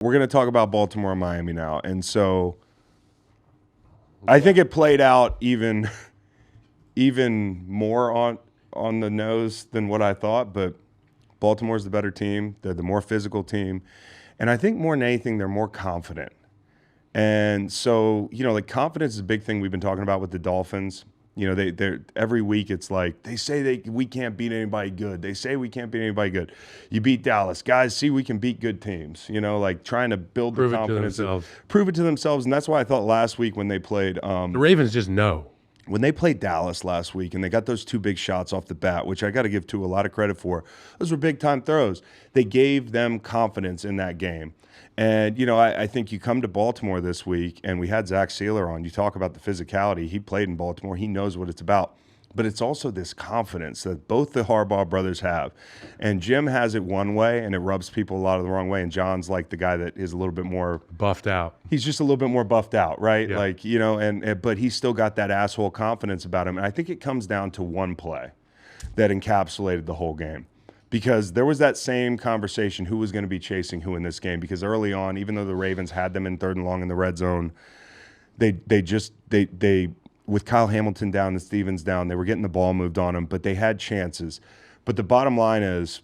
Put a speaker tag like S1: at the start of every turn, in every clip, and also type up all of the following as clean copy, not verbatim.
S1: We're going to talk about Baltimore and Miami now. And so I think it played out even more on the nose than what I thought, but Baltimore's the better team. They're the more physical team. And I think more than anything, they're more confident. And so, like confidence is a big thing we've been talking about with the Dolphins. They're every week it's like they say we can't beat anybody good. They say we can't beat anybody good. You beat Dallas. Guys, see we can beat good teams. Like trying to build the confidence. Prove it to themselves. And that's why I thought last week when they played
S2: the Ravens just know.
S1: When they played Dallas last week and they got those two big shots off the bat, which I got to give Tua a lot of credit for, those were big-time throws. They gave them confidence in that game. And, I think you come to Baltimore this week, and we had Zach Sealer on. You talk about the physicality. He played in Baltimore. He knows what it's about. But it's also this confidence that both the Harbaugh brothers have. And Jim has it one way, and it rubs people a lot of the wrong way. And John's like the guy that is a little bit more
S2: buffed out.
S1: He's just a little bit more buffed out, right?
S2: Yeah.
S1: But he's still got that asshole confidence about him. And I think it comes down to one play that encapsulated the whole game. Because there was that same conversation, who was going to be chasing who in this game. Because early on, even though the Ravens had them in 3rd and long in the red zone, they with Kyle Hamilton down and Stevens down, they were getting the ball moved on them, but they had chances. But the bottom line is,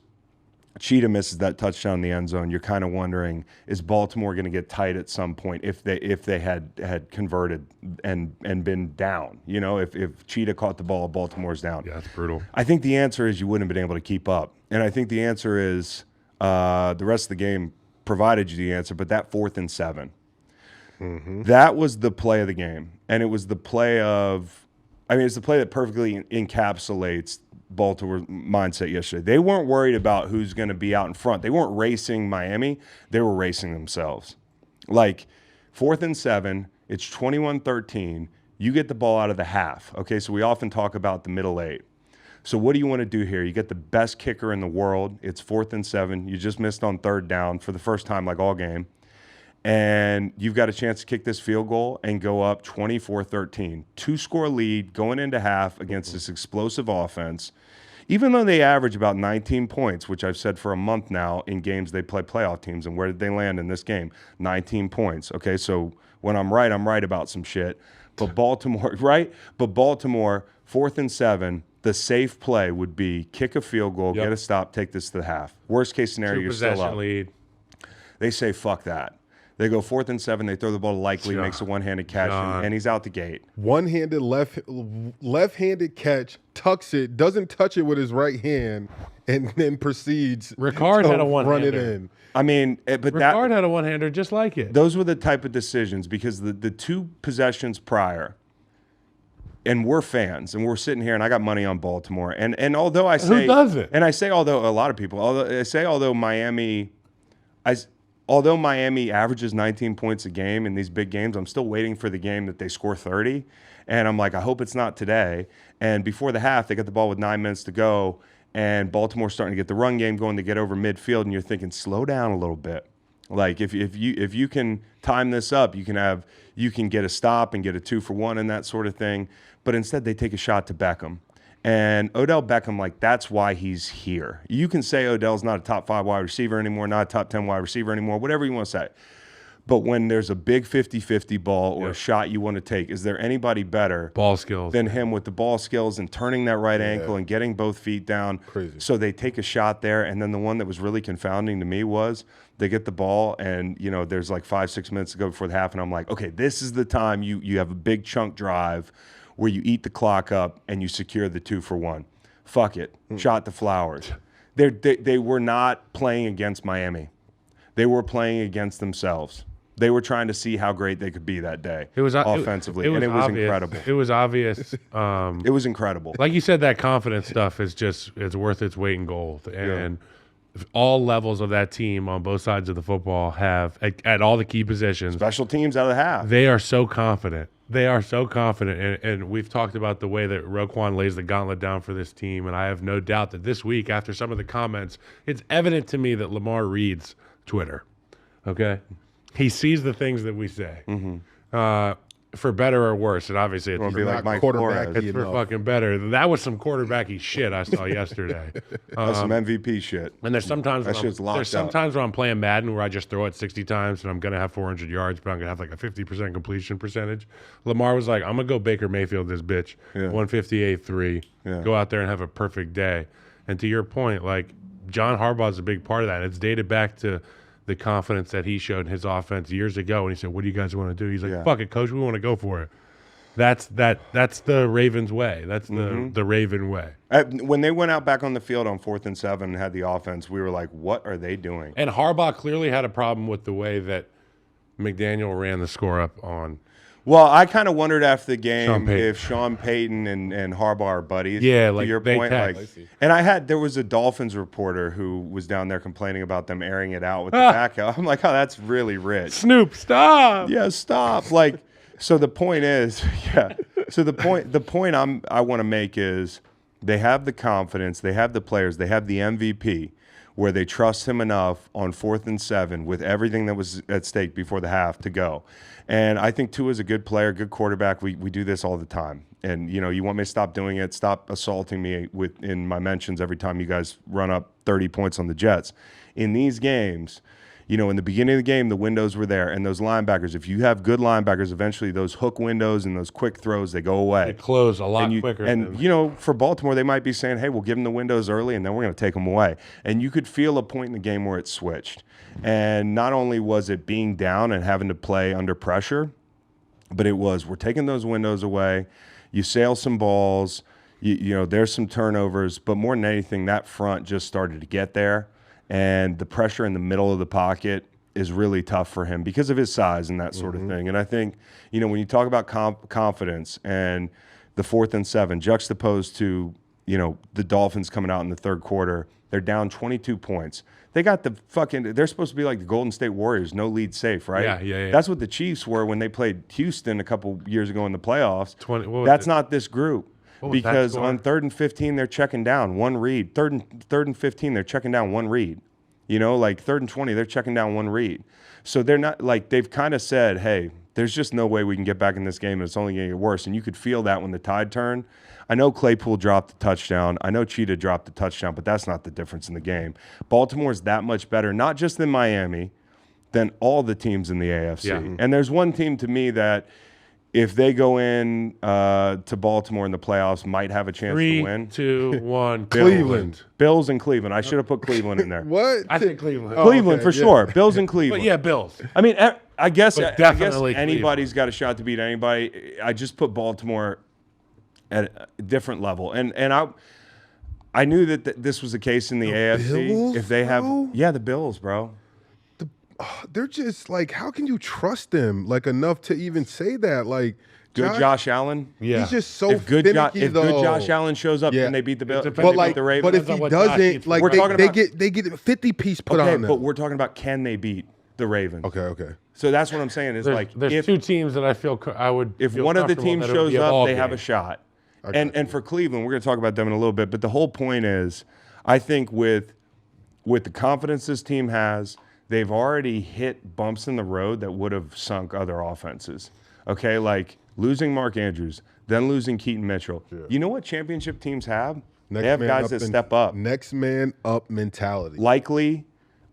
S1: Cheetah misses that touchdown in the end zone. You're kind of wondering, is Baltimore going to get tight at some point if they had converted and been down? If Cheetah caught the ball, Baltimore's down.
S2: Yeah, that's brutal.
S1: I think the answer is you wouldn't have been able to keep up. And I think the answer is the rest of the game provided you the answer, but that 4th and 7. Mm-hmm. That was the play of the game. And it was the play it's the play that perfectly encapsulates Baltimore's mindset yesterday. They weren't worried about who's going to be out in front. They weren't racing Miami. They were racing themselves. Like 4th and 7, it's 21-13. You get the ball out of the half. Okay, so we often talk about the middle 8. So what do you want to do here? You get the best kicker in the world. It's 4th and 7. You just missed on 3rd down for the first time like all game. And you've got a chance to kick this field goal and go up 24-13. 2-score lead going into half against this explosive offense. Even though they average about 19 points, which I've said for a month now in games they play playoff teams. And where did they land in this game? 19 points. Okay, so when I'm right about some shit. But Baltimore, right? But Baltimore, 4th and 7, the safe play would be kick a field goal, get a stop, take this to the half. Worst case scenario, you're still up.
S2: Lead.
S1: They say, fuck that. They go 4th and 7. They throw the ball to Likely, makes a one-handed catch, and he's out the gate.
S3: One-handed left-handed catch, tucks it, doesn't touch it with his right hand, and then proceeds
S2: Ricard had a one-hander.
S3: Run it in.
S1: I mean, but
S2: Ricard had a one-hander just like it.
S1: Those were the type of decisions because the 2 possessions prior, and we're fans, and we're sitting here, and I got money on Baltimore. And although I say...
S2: Who doesn't?
S1: And I say although a lot of people, although Miami... Although Miami averages 19 points a game in these big games, I'm still waiting for the game that they score 30. And I'm like, I hope it's not today. And before the half, they got the ball with 9 minutes to go, and Baltimore's starting to get the run game going to get over midfield, and you're thinking, slow down a little bit. Like if you can time this up, you can get a stop and get a 2-for-1 and that sort of thing. But instead, they take a shot to Beckham. And Odell Beckham, like, that's why he's here. You can say Odell's not a top 5 wide receiver anymore, not a top 10 wide receiver anymore, whatever you want to say. But when there's a big 50-50 ball or a shot you want to take, is there anybody better
S2: ball skills
S1: than him with the ball skills and turning that right ankle and getting both feet down?
S3: Crazy.
S1: So they take a shot there. And then the one that was really confounding to me was they get the ball and, there's like 5-6 minutes to go before the half. And I'm like, okay, this is the time you have a big chunk drive where you eat the clock up and you secure the 2-for-1. Fuck it. Shot the flowers. They were not playing against Miami. They were playing against themselves. They were trying to see how great they could be that day offensively, and it was incredible.
S2: It was obvious.
S1: It was incredible.
S2: Like you said, that confidence stuff it's worth its weight in gold. And all levels of that team on both sides of the football have, at all the key positions.
S1: Special teams out of the half.
S2: They are so confident. They are so confident, and we've talked about the way that Roquan lays the gauntlet down for this team, and I have no doubt that this week, after some of the comments, it's evident to me that Lamar reads Twitter, okay? He sees the things that we say.
S1: Mm-hmm.
S2: for better or worse, and obviously it's
S1: Won't
S2: for,
S1: be like
S3: not
S1: Mike
S3: quarterback.
S1: Flores.
S2: it's for fucking better. That was some quarterbacky shit I saw yesterday.
S1: That's some MVP shit.
S2: And there's sometimes
S1: That
S2: when
S1: shit's locked
S2: there's sometimes when I'm playing Madden where I just throw it 60 times and I'm gonna have 400 yards, but I'm gonna have like a 50% completion percentage. Lamar was like, "I'm gonna go Baker Mayfield this bitch, 158-3, go out there and have a perfect day." And to your point, like John Harbaugh's a big part of that. It's dated back to the confidence that he showed in his offense years ago, and he said, "What do you guys want to do?" He's like, "Fuck it, coach, we want to go for it." That's the Ravens way. That's the Raven way.
S1: When they went out back on the field on 4th and 7 and had the offense, we were like, what are they doing?
S2: And Harbaugh clearly had a problem with the way that McDaniel ran the score up on.
S1: Well, I kind of wondered after the game
S2: Sean Payton.
S1: if Sean Payton and Harbaugh are buddies.
S2: Yeah,
S1: to
S2: like
S1: your
S2: they
S1: point.
S2: text.
S1: And there was a Dolphins reporter who was down there complaining about them airing it out with the back out. I'm like, oh, that's really rich.
S2: Snoop, stop.
S1: Yeah, stop. Like, so the point is, So the point I want to make is they have the confidence, they have the players, they have the MVP where they trust him enough on 4th and 7 with everything that was at stake before the half to go. And I think Tua is a good player, good quarterback. We do this all the time. And, you want me to stop doing it? Stop assaulting me in my mentions every time you guys run up 30 points on the Jets. In these games, in the beginning of the game, the windows were there. And those linebackers, if you have good linebackers, eventually those hook windows and those quick throws, they go away.
S2: They close a lot quicker.
S1: And, for Baltimore, they might be saying, hey, we'll give them the windows early, and then we're going to take them away. And you could feel a point in the game where it switched. And not only was it being down and having to play under pressure, but it was, we're taking those windows away. You sail some balls. There's some turnovers. But more than anything, that front just started to get there. And the pressure in the middle of the pocket is really tough for him because of his size and that sort of thing. And I think, when you talk about confidence and the 4th and 7 juxtaposed to, the Dolphins coming out in the third quarter, they're down 22 points. They got they're supposed to be like the Golden State Warriors, no lead safe, right?
S2: Yeah.
S1: That's what the Chiefs were when they played Houston a couple years ago in the playoffs. That's not this group. Because on 3rd and 15, they're checking down one read. Third and 15, they're checking down one read. Like 3rd and 20, they're checking down one read. So they're not like they've kind of said, hey, there's just no way we can get back in this game, and it's only going to get worse. And you could feel that when the tide turned. I know Claypool dropped the touchdown. I know Cheetah dropped the touchdown, but that's not the difference in the game. Baltimore's that much better, not just than Miami, than all the teams in the AFC.
S2: Yeah.
S1: And there's one team to me that if they go in to Baltimore in the playoffs, might have a chance to win.
S2: 3, 2, 1.
S3: Cleveland.
S1: Bills and Cleveland. I should have put Cleveland in there.
S3: What?
S2: I think Cleveland.
S1: Cleveland for sure. Bills and Cleveland.
S2: But yeah, Bills.
S1: I mean, I guess
S2: definitely
S1: anybody's got a shot to beat anybody. I just put Baltimore at a different level, and I knew that this was the case in the AFC.
S3: Bills,
S1: if they have,
S3: bro?
S1: the Bills, bro.
S3: They're just like, how can you trust them like enough to even say that? Like,
S1: Good Josh Allen.
S2: Yeah.
S3: he's just so
S1: If good
S3: finicky, though.
S1: good Josh Allen shows up, then they beat the Bills.
S2: depends.
S3: But like,
S1: the Ravens.
S3: but if
S2: Depends on
S3: he
S2: what Josh
S3: doesn't,
S2: eats.
S3: like,
S1: We're talking about-
S3: they get a 50-piece put
S1: okay,
S3: on them.
S1: but we're talking about can they beat the Ravens?
S3: Okay.
S1: So that's what I'm saying. Is
S2: There's
S1: if
S2: two teams that I feel I would.
S1: if
S2: feel
S1: one of the
S2: comfortable
S1: teams
S2: that it would
S1: shows
S2: be a
S1: up,
S2: ball
S1: they
S2: game.
S1: have a shot. And for Cleveland, we're going to talk about them in a little bit. But the whole point is, I think with the confidence this team has, they've already hit bumps in the road that would have sunk other offenses. Okay, like losing Mark Andrews, then losing Keaton Mitchell. Yeah. You know what championship teams have? They have guys that step up.
S3: Next man up mentality.
S1: Likely,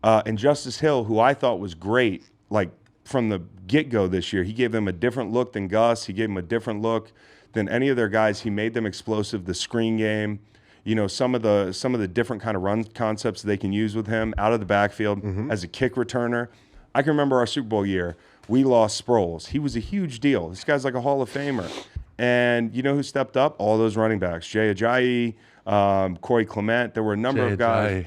S1: and Justice Hill, who I thought was great, like from the get-go this year. He gave them a different look than Gus. He gave them a different look than any of their guys. He made them explosive. The screen game, some of the different kind of run concepts they can use with him out of the backfield as a kick returner. I can remember our Super Bowl year. We lost Sproles. He was a huge deal. This guy's like a Hall of Famer. And you know who stepped up? All those running backs. Jay Ajayi, Corey Clement. There were a number of guys.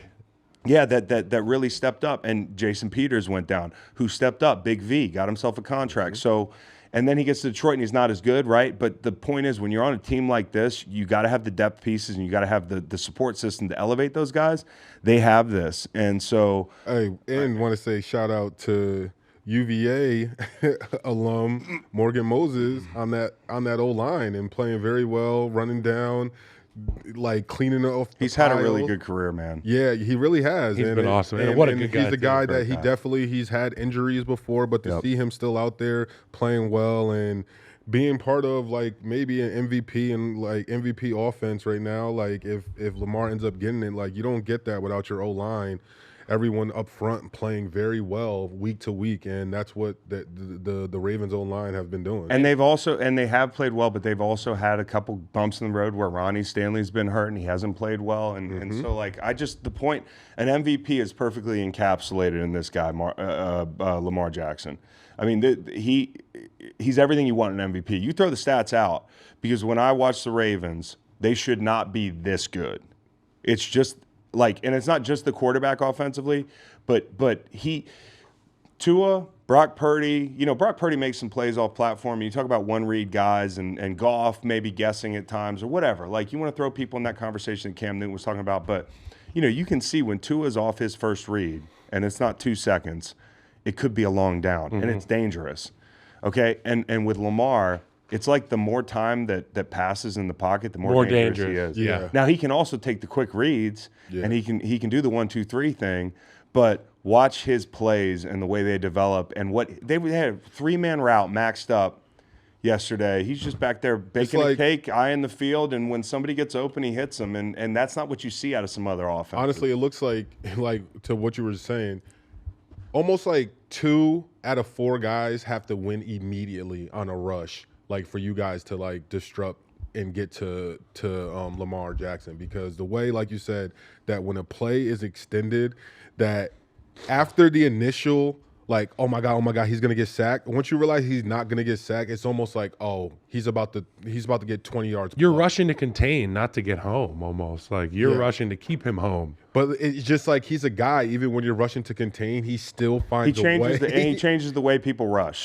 S1: Yeah, that really stepped up. And Jason Peters went down, who stepped up. Big V, got himself a contract. So, and then he gets to Detroit and he's not as good, right? But the point is, when you're on a team like this, you got to have the depth pieces and you got to have the support system to elevate those guys. They have this. And so.
S3: Hey, and want to say shout out to UVA alum Morgan Moses on that O-line and playing very well, running down, like cleaning off the
S1: He's had a
S3: pile.
S1: really good career, man.
S3: Yeah, he really has.
S2: He's been awesome. And what a good guy,
S3: he's a
S2: too.
S3: guy that
S1: Great
S3: he
S1: guy.
S3: definitely, he's had injuries before, but to see him still out there playing well and being part of like maybe an MVP and like MVP offense right now, like if Lamar ends up getting it, like you don't get that without your O-line. Everyone up front playing very well week to week, and that's what the Ravens O-line have been doing.
S1: And they have played well, but they've also had a couple bumps in the road where Ronnie Stanley's been hurt and he hasn't played well, and so like the point, an MVP is perfectly encapsulated in this guy, Lamar Jackson. I mean, he's everything you want in an MVP. You throw the stats out, because when I watch the Ravens, they should not be this good. It's just like, and it's not just the quarterback offensively, but Tua, Brock Purdy, Brock Purdy makes some plays off platform. You talk about one-read guys and Goff maybe guessing at times or whatever. Like, you want to throw people in that conversation that Cam Newton was talking about, but, you can see when Tua's off his first read, and it's not 2 seconds, it could be a long down, and it's dangerous, okay? And with Lamar, it's like the more time that passes in the pocket, the more dangerous he is.
S3: Yeah.
S1: Now, he can also take the quick reads, and he can do the 1-2-3 thing, but watch his plays and the way they develop, and what they had a 3-man route maxed up yesterday. He's just back there baking a cake, eyeing the field, and when somebody gets open, he hits them, and that's not what you see out of some other offenses.
S3: Honestly, it looks like to what you were saying, almost like 2 out of 4 guys have to win immediately on a rush, like for you guys to like disrupt and get to Lamar Jackson, because the way, like you said, that when a play is extended, that after the initial like, oh my God, he's gonna get sacked. Once you realize he's not gonna get sacked, it's almost like, oh, he's about to get 20 yards.
S2: You're rushing to contain, not to get home. Almost like you're rushing to keep him home.
S3: But it's just like he's a guy. Even when you're rushing to contain, he still finds a way.
S1: He changes the way people rush.